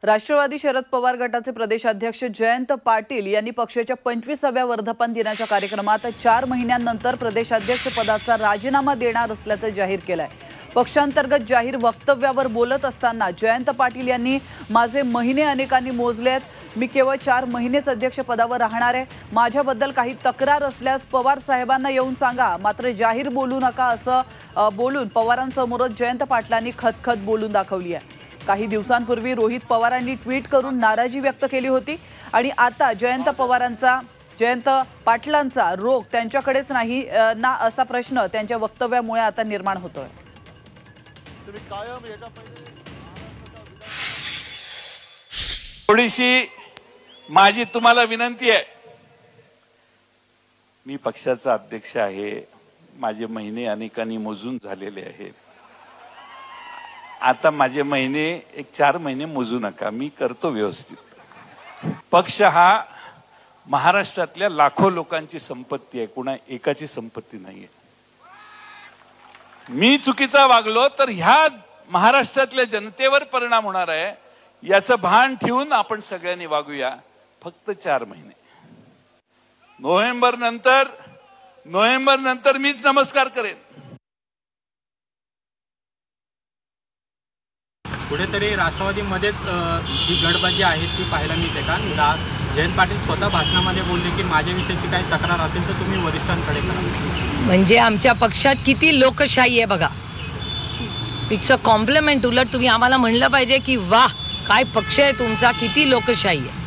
राष्ट्रवादी शरद पवार गटाचे प्रदेशाध्यक्ष जयंत पाटील यांनी पक्षाच्या 25व्या वर्धापन दिनाच्या कार्यक्रमात 4 महिन्यांनंतर प्रदेशाध्यक्ष पदाचा राजीनामा देणार असल्याचे जाहीर केलंय। पक्षांतर्गत जाहीर वक्तव्यावर बोलत असताना जयंत पाटील यांनी माझे महिने अनेकांनी मोजलेत, मी केवळ 4 महिनेच अध्यक्ष पदावर राहणार आहे, माझ्याबद्दल काही तक्रार असल्यास पवार साहेबांना येऊन सांगा, मात्र जाहीर बोलू नका असं बोलून पवारांसमोरच जयंत पाटलांनी खतखत बोलून दाखवली आहे। काही दिवसांपूर्वी रोहित पवारांनी ट्विट करून नाराजी व्यक्त केली होती आणि आता जयंत पाटलांचा रोग त्यांच्याकडेच नाही ना असा प्रश्न त्यांच्या वक्तव्यामुळे आता निर्माण होतोय। थोडीशी माझी तुम्हाला विनंती आहे, मी पक्षाचा अध्यक्ष आहे, माझे महिने अनेकांनी मोजून झालेले आहेत, आता माझे महिने 4 महिने मोजू नका, मी करतो व्यवस्थित। पक्ष हा महाराष्ट्रातल्या लाखो लोकांची संपत्ती आहे, कुणा एकाची संपत्ती नाहीये। मी चुकीचा वागलो तर ह्या महाराष्ट्रातल्या जनतेवर परिणाम होणार आहे, याचं भान ठेवून आपण सगळ्यांनी वागूया। फक्त 4 महिने, नोव्हेंबर नंतर मीच नमस्कार करेन। कुठेतरी राष्ट्रवादीमध्येच जी गडबाजी आहे ती पाहायला मिळते का? जयंत पाटील स्वतः भाषणामध्ये बोलले की माझ्याविषयीची काही तक्रार असेल तर तुम्ही वरिष्ठांकडे करा। म्हणजे आमच्या पक्षात किती लोकशाही आहे बघा, इट्स अ कॉम्प्लिमेंट। उलट तुम्ही आम्हाला म्हणलं पाहिजे की वाह काय पक्ष आहे तुमचा, किती लोकशाही आहे।